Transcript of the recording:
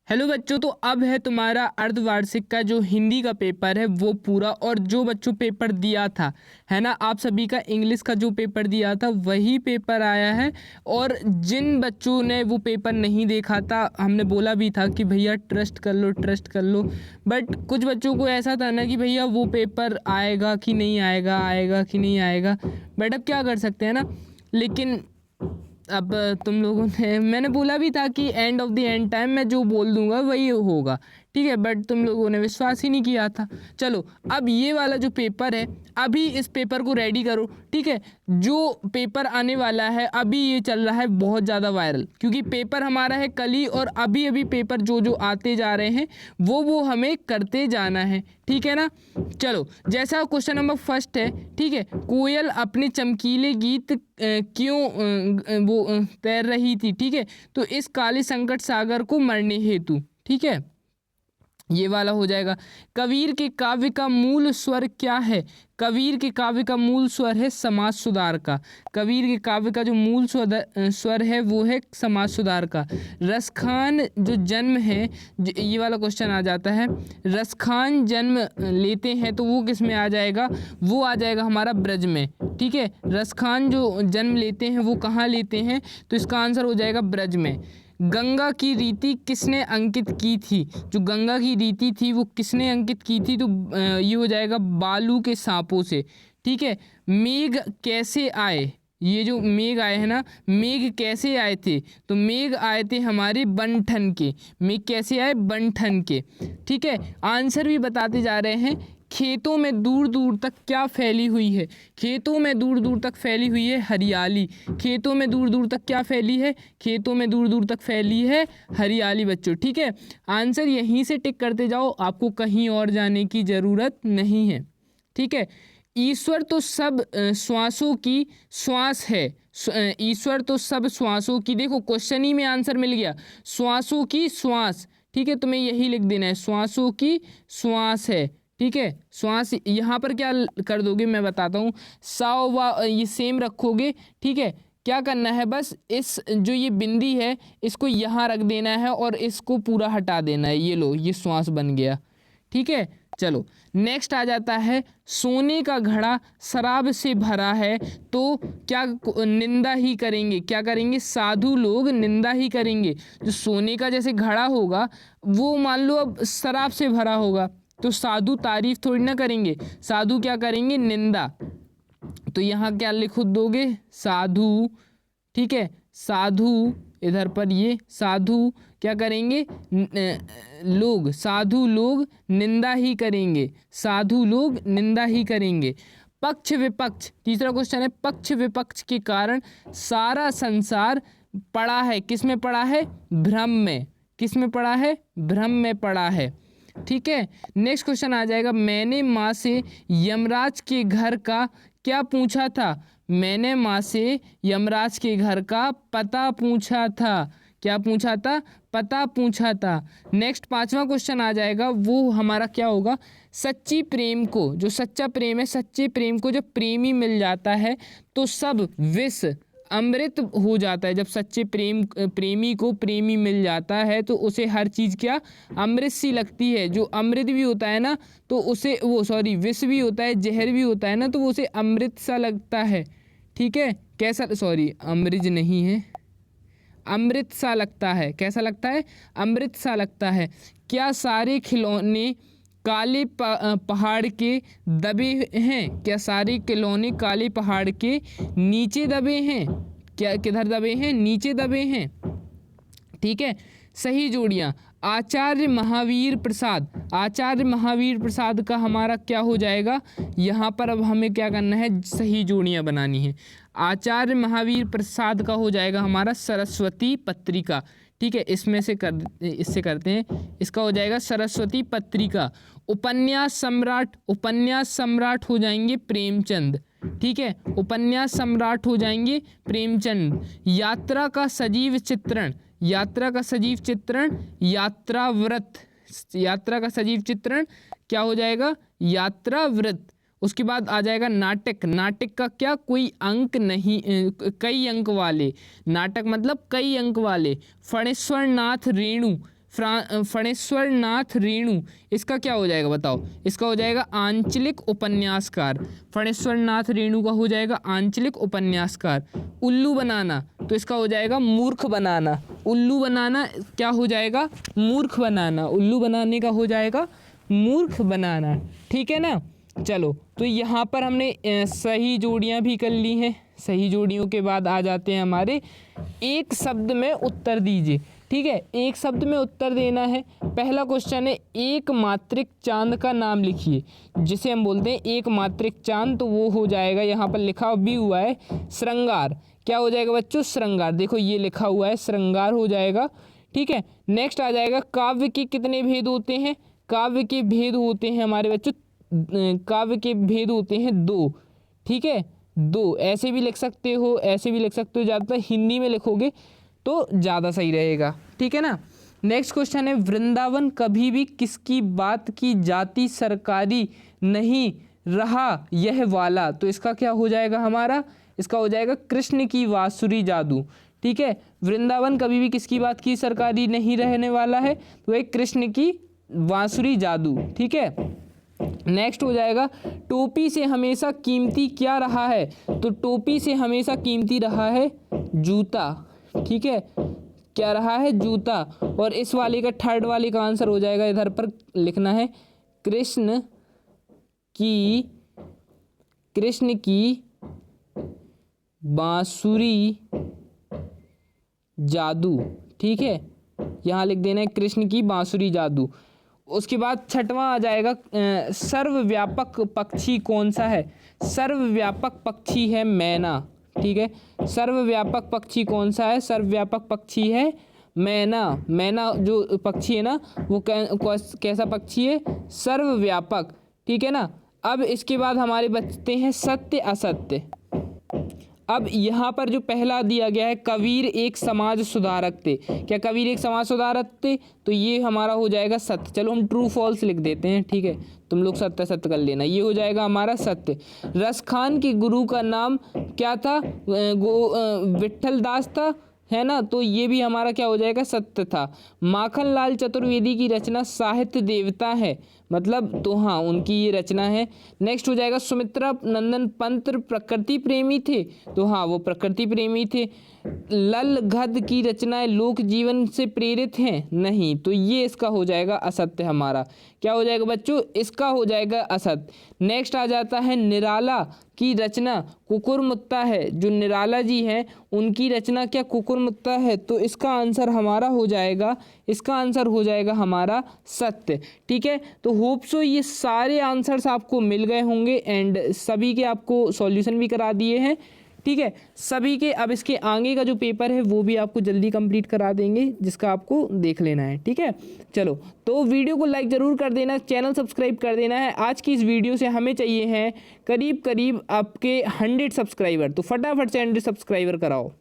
Hello बच्चों, तो अब है तुम्हारा अर्धवार्षिक का जो हिंदी का पेपर है वो पूरा। और जो बच्चों पेपर दिया था है ना, आप सभी का इंग्लिश का जो पेपर दिया था वही पेपर आया है। और जिन बच्चों ने वो पेपर नहीं देखा था, हमने बोला भी था कि भैया ट्रस्ट कर लो ट्रस्ट कर लो, बट कुछ बच्चों को ऐसा था ना कि भैया वो पेपर आएगा कि नहीं आएगा, आएगा कि नहीं आएगा। बट अब क्या कर सकते हैं ना। लेकिन अब तुम लोगों ने, मैंने बोला भी था कि end of the end time मैं जो बोल दूंगा वही होगा, ठीक है, बट तुम लोगों ने विश्वास ही नहीं किया था। चलो, अब ये वाला जो पेपर है, अभी इस पेपर को रेडी करो, ठीक है। जो पेपर आने वाला है, अभी ये चल रहा है बहुत ज़्यादा वायरल, क्योंकि पेपर हमारा है कल ही, और अभी अभी पेपर जो जो आते जा रहे हैं वो हमें करते जाना है, ठीक है ना। चलो, जैसा क्वेश्चन नंबर फर्स्ट है, ठीक है। कोयल अपने चमकीले गीत क्यों तैर रही थी, ठीक है। तो इस काले संकट सागर को मरने हेतु, ठीक है, ये वाला हो जाएगा। कबीर के काव्य का मूल स्वर क्या है? कबीर के काव्य का मूल स्वर है समाज सुधार का। कबीर के काव्य का जो मूल स्वर है वो है समाज सुधार का। रसखान जो जन्म है, ये वाला क्वेश्चन आ जाता है। रसखान जन्म लेते हैं तो वो किस में आ जाएगा? वो आ जाएगा हमारा ब्रज में, ठीक है। रसखान जो जन्म लेते हैं वो कहाँ लेते हैं? तो इसका आंसर हो जाएगा ब्रज में। गंगा की रीति किसने अंकित की थी? जो गंगा की रीति थी वो किसने अंकित की थी? तो ये हो जाएगा बालू के सांपों से, ठीक है। मेघ कैसे आए? ये जो मेघ आए हैं ना, मेघ कैसे आए थे? तो मेघ आए थे हमारे बंठन के। मेघ कैसे आए? बंठन के, ठीक है। आंसर भी बताते जा रहे हैं। खेतों में दूर दूर तक क्या फैली हुई है? खेतों में दूर दूर तक फैली हुई है हरियाली। खेतों में दूर दूर तक क्या फैली है? खेतों में दूर दूर तक फैली है हरियाली बच्चों, ठीक है। आंसर यहीं से टिक करते जाओ, आपको कहीं और जाने की ज़रूरत नहीं है, ठीक है। ईश्वर तो सब श्वासों की श्वास है। ईश्वर तो सब श्वासों की, देखो क्वेश्चन ही में आंसर मिल गया, श्वासों की श्वास, ठीक है। तुम्हें यही लिख देना है, श्वासों की श्वास है, ठीक है। श्वास यहाँ पर क्या कर दोगे मैं बताता हूँ, साव वा ये सेम रखोगे, ठीक है। क्या करना है, बस इस जो ये बिंदी है इसको यहाँ रख देना है और इसको पूरा हटा देना है। ये लो, ये श्वास बन गया, ठीक है। चलो, नेक्स्ट आ जाता है, सोने का घड़ा शराब से भरा है तो क्या निंदा ही करेंगे? क्या करेंगे? साधु लोग निंदा ही करेंगे। जो सोने का जैसे घड़ा होगा वो मान लो अब शराब से भरा होगा, तो साधु तारीफ थोड़ी ना करेंगे, साधु क्या करेंगे? निंदा। तो यहाँ क्या लिख दोगे? साधु, ठीक है। साधु, इधर पर ये साधु क्या करेंगे? लोग, साधु लोग निंदा ही करेंगे, साधु लोग निंदा ही करेंगे। पक्ष विपक्ष, तीसरा क्वेश्चन है, पक्ष विपक्ष के कारण सारा संसार पड़ा है, किस में पड़ा है? भ्रम में। किस में पड़ा है? भ्रम में पड़ा है, ठीक है। नेक्स्ट क्वेश्चन आ जाएगा, मैंने माँ से यमराज के घर का क्या पूछा था? मैंने माँ से यमराज के घर का पता पूछा था। क्या पूछा था? पता पूछा था। नेक्स्ट पांचवा क्वेश्चन आ जाएगा, वो हमारा क्या होगा? सच्ची प्रेम को, जो सच्चा प्रेम है, सच्चे प्रेम को जब प्रेमी मिल जाता है तो सब विष अमृत हो जाता है। जब सच्चे प्रेमी को प्रेमी मिल जाता है तो उसे हर चीज़ क्या? अमृत सी लगती है। जो अमृत भी होता है ना तो उसे विष भी होता है, जहर भी होता है ना, तो वो उसे अमृत सा लगता है, ठीक है। कैसा? अमृत नहीं है, अमृत सा लगता है। कैसा लगता है? अमृत सा लगता है। क्या सारे खिलौने काले पहाड़ के दबे हैं? क्या सारे खिलौने काले पहाड़ के नीचे दबे हैं? क्या किधर दबे हैं? नीचे दबे हैं, ठीक है। सही जोड़ियाँ, आचार्य महावीर प्रसाद। आचार्य महावीर प्रसाद का हमारा क्या हो जाएगा? यहाँ पर अब हमें क्या करना है? सही जोड़ियाँ बनानी है। आचार्य महावीर प्रसाद का हो जाएगा हमारा सरस्वती पत्रिका, ठीक है। इससे करते हैं, इसका हो जाएगा सरस्वती पत्रिका। उपन्यास सम्राट, उपन्यास सम्राट हो जाएंगे प्रेमचंद, ठीक है। उपन्यास सम्राट हो जाएंगे प्रेमचंद। यात्रा का सजीव चित्रण, यात्रा का सजीव चित्रण यात्राव्रत। यात्रा का सजीव चित्रण क्या हो जाएगा? यात्राव्रत। उसके बाद आ जाएगा नाटक। नाटक का क्या? कोई अंक नहीं, कई अंक वाले। नाटक मतलब कई अंक वाले। फणेश्वर नाथ रेणु, फणेश्वर नाथ रेणु, इसका क्या हो जाएगा बताओ? इसका हो जाएगा आंचलिक उपन्यासकार। फणेश्वर नाथ रेणु का हो जाएगा आंचलिक उपन्यासकार। उल्लू बनाना, तो इसका हो जाएगा मूर्ख बनाना। उल्लू बनाना क्या हो जाएगा? मूर्ख बनाना। उल्लू बनाने का हो जाएगा मूर्ख बनाना। ठीक है ना। चलो, तो यहाँ पर हमने सही जोड़ियाँ भी कर ली हैं। सही जोड़ियों के बाद आ जाते हैं हमारे एक शब्द में उत्तर दीजिए। ठीक है, एक शब्द में उत्तर देना है। पहला क्वेश्चन है एक मात्रिक चांद का नाम लिखिए, जिसे हम बोलते हैं एक मात्रिक चांद। तो वो हो जाएगा, यहाँ पर लिखा भी हुआ है श्रृंगार। क्या हो जाएगा बच्चों? श्रृंगार। देखो ये लिखा हुआ है, श्रृंगार हो जाएगा। ठीक है, नेक्स्ट आ जाएगा काव्य के कितने भेद होते हैं? काव्य के भेद होते हैं हमारे बच्चों, काव्य के भेद होते हैं 2। ठीक है, 2। ऐसे भी लिख सकते हो, ऐसे भी लिख सकते हो, ज़्यादातर हिंदी में लिखोगे तो ज़्यादा सही रहेगा। ठीक है ना। नेक्स्ट क्वेश्चन है वृंदावन कभी भी किसकी बात की जाति सरकारी नहीं रहा यह वाला। तो इसका क्या हो जाएगा हमारा? इसका हो जाएगा कृष्ण की बांसुरी जादू। ठीक है, वृंदावन कभी भी किसकी बात की सरकारी नहीं रहने वाला है? तो एक कृष्ण की बांसुरी जादू। ठीक है, नेक्स्ट हो जाएगा टोपी से हमेशा कीमती क्या रहा है? तो टोपी से हमेशा कीमती रहा है जूता। ठीक है, क्या रहा है? जूता। और इस वाले का, थर्ड वाले का आंसर हो जाएगा, इधर पर लिखना है कृष्ण की बांसुरी जादू। ठीक है, यहाँ लिख देना है कृष्ण की बांसुरी जादू। उसके बाद छठवां आ जाएगा सर्वव्यापक पक्षी कौन सा है? सर्वव्यापक पक्षी है मैना। ठीक है, सर्वव्यापक पक्षी कौन सा है? सर्वव्यापक पक्षी है मैना। मैना जो पक्षी है ना, वो कैसा पक्षी है? सर्वव्यापक। ठीक है ना। अब इसके बाद हमारे बचते हैं सत्य असत्य। अब यहाँ पर जो पहला दिया गया है कबीर एक समाज सुधारक थे। क्या कबीर एक समाज सुधारक थे? तो ये हमारा हो जाएगा सत्य। चलो हम ट्रू फॉल्स लिख देते हैं। ठीक है, तुम लोग सत्य सत्य कर लेना। ये हो जाएगा हमारा सत्य। रसखान के गुरु का नाम क्या था? विट्ठल दास था, है ना। तो ये भी हमारा क्या हो जाएगा? सत्य था। माखनलाल चतुर्वेदी की रचना साहित्य देवता है, मतलब तो हाँ उनकी ये रचना है। नेक्स्ट हो जाएगा सुमित्रा नंदन पंत प्रकृति प्रेमी थे। तो हाँ वो प्रकृति प्रेमी थे। लल गद्य की रचनाएं लोक जीवन से प्रेरित हैं? नहीं। तो ये इसका हो जाएगा असत्य हमारा। क्या हो जाएगा बच्चों? इसका हो जाएगा असत्य। नेक्स्ट आ जाता है निराला की रचना कुकुरमुत्ता है। जो निराला जी हैं उनकी रचना क्या कुकुरमुत्ता है? तो इसका आंसर हमारा हो जाएगा, इसका आंसर हो जाएगा हमारा सत्य। ठीक है, तो होप सो ये सारे आंसर्स आपको मिल गए होंगे एंड सभी के आपको सॉल्यूशन भी करा दिए हैं। ठीक है, सभी के। अब इसके आगे का जो पेपर है वो भी आपको जल्दी कंप्लीट करा देंगे, जिसका आपको देख लेना है। ठीक है, चलो तो वीडियो को लाइक ज़रूर कर देना, चैनल सब्सक्राइब कर देना है। आज की इस वीडियो से हमें चाहिए हैं करीब करीब आपके 100 सब्सक्राइबर, तो फटाफट से 100 सब्सक्राइबर कराओ।